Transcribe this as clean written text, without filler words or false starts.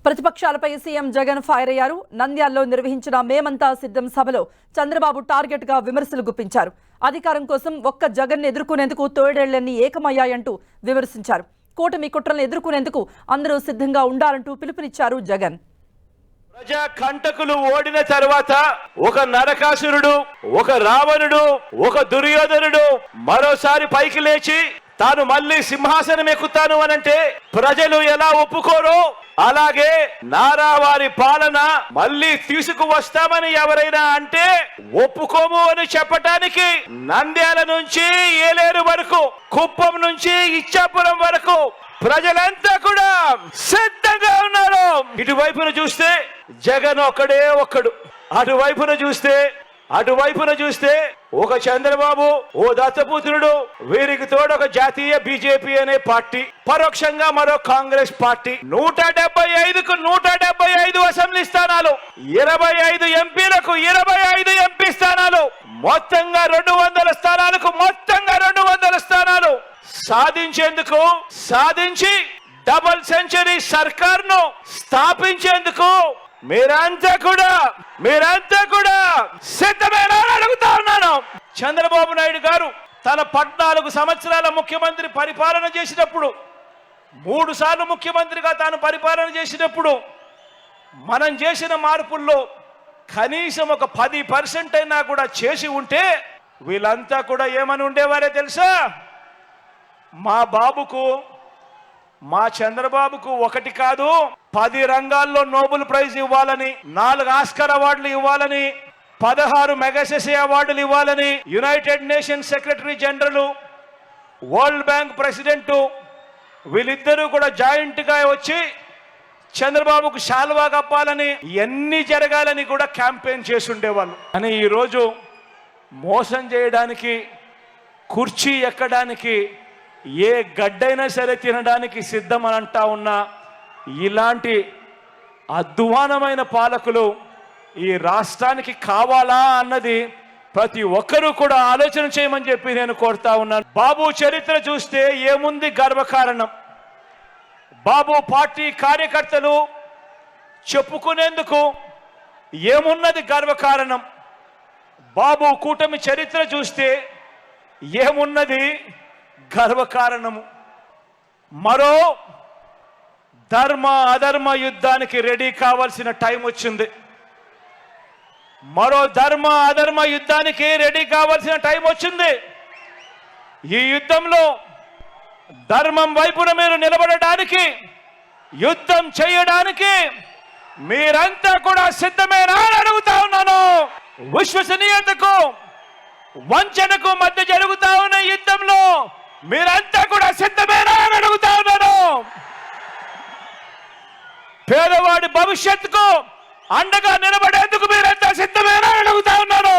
ప్రతిపక్షాలపై CM Jagan fire అయ్యారు. నంద్యాలలో నిర్వహించిన మేమంతా సిద్ధం సభలో చంద్రబాబు టార్గెట్ గా విమర్శలు గుప్పించారు. అధికారం కోసం ఒక్క జగన్ ఎదుర్కొనేందుకు తోడేళ్లన్నీ ఏకమయ్యాయంటూ విమర్శించారు. కూటమి కుట్రలను ఎదుర్కొనేందుకు అందరూ సిద్ధంగా ఉండాలంటూ పిలుపునిచ్చారు జగన్. ప్రజా కంటకులు ఓడిన తర్వాత ఒక నరకాసురుడు, ఒక రావణుడు, ఒక దుర్యోధనుడు మరోసారి పైకి లేచి తాను మళ్ళీ సింహాసనం ఎక్కుతాను అనంటే ప్రజలు ఎలా ఒప్పుకోరో అలాగే నారా వారి పాలన మళ్ళీ తీసుకువస్తామని ఎవరైనా అంటే ఒప్పుకోము అని చెప్పటానికి నంద్యాల నుంచి ఏలేరు వరకు, కుప్పం నుంచి ఇచ్చాపురం వరకు ప్రజలంతా కూడా సిద్ధంగా ఉన్నారు. ఇటువైపున చూస్తే జగన్ ఒక్కడు, అటువైపున చూస్తే ఒక చంద్రబాబు, ఓ దత్తపుత్రుడు, వీరికి తోడు ఒక జాతీయ బీజేపీ అనే పార్టీ, పరోక్షంగా మరో కాంగ్రెస్ పార్టీ. 175కు 175 అసెంబ్లీ స్థానాలు, 25 ఎంపీలకు 25 ఎంపీ స్థానాలు, మొత్తంగా 200 స్థానాలకు మొత్తంగా 200 స్థానాలు సాధించి డబుల్ సెంచరీ సర్కార్ను స్థాపించేందుకు మీరంతా కూడా సిద్ధమేనా అడుగుతా ఉన్నాను. చంద్రబాబు నాయుడు గారు తన 14 సంవత్సరాల ముఖ్యమంత్రి పరిపాలన చేసినప్పుడు, 3 సార్లు ముఖ్యమంత్రిగా తాను పరిపాలన చేసినప్పుడు మనం చేసిన మార్పుల్లో కనీసం ఒక 10% అయినా కూడా చేసి ఉంటే వీళ్ళంతా కూడా ఏమని ఉండేవారే తెలుసా? మా చంద్రబాబుకు 1 కాదు 10 రంగాల్లో నోబెల్ ప్రైజ్ ఇవ్వాలని, 4 ఆస్కార్ అవార్డులు ఇవ్వాలని, 16 మెగాసెసే అవార్డులు ఇవ్వాలని, United nations secretary general, world bank president వీళ్ళిద్దరూ కూడా జాయింట్ గా వచ్చి చంద్రబాబుకు శాల్వా కప్పాలని, ఇవన్నీ జరగాలని కూడా క్యాంపెయిన్ చేసి ఉండేవాళ్ళు. అని ఈరోజు మోసం చేయడానికి, కుర్చీ ఎక్కడానికి, ఏ గడ్డైనా సరే తినడానికి సిద్ధం అని అంటా ఉన్నా ఇలాంటి అధ్వానమైన పాలకులు ఈ రాష్ట్రానికి కావాలా అన్నది ప్రతి ఒక్కరూ కూడా ఆలోచన చేయమని చెప్పి నేను కోరుతా ఉన్నాను. బాబు చరిత్ర చూస్తే ఏముంది గర్వకారణం? బాబు పార్టీ కార్యకర్తలు చెప్పుకునేందుకు ఏమున్నది గర్వకారణం? బాబు కూటమి చరిత్ర చూస్తే ఏమున్నది గర్వకారణము? మరో ధర్మ అధర్మ యుద్ధానికి రెడీ కావాల్సిన టైం వచ్చింది. ఈ యుద్ధంలో ధర్మం వైపున మీరు నిలబడడానికి, యుద్ధం చేయడానికి మీరంతా కూడా సిద్ధమేనా అని అడుగుతా ఉన్నాను. విశ్వసనీయతకు వంచనకు మధ్య జరుగుతా ఉన్న యుద్ధంలో మీరంతా కూడా సిద్ధమేనా అని అడుగుతా ఉన్నాను. పేదవాడి భవిష్యత్తుకు అండగా నిలబడేందుకు మీరంతా సిద్ధమేనా అని అడుగుతా ఉన్నాను.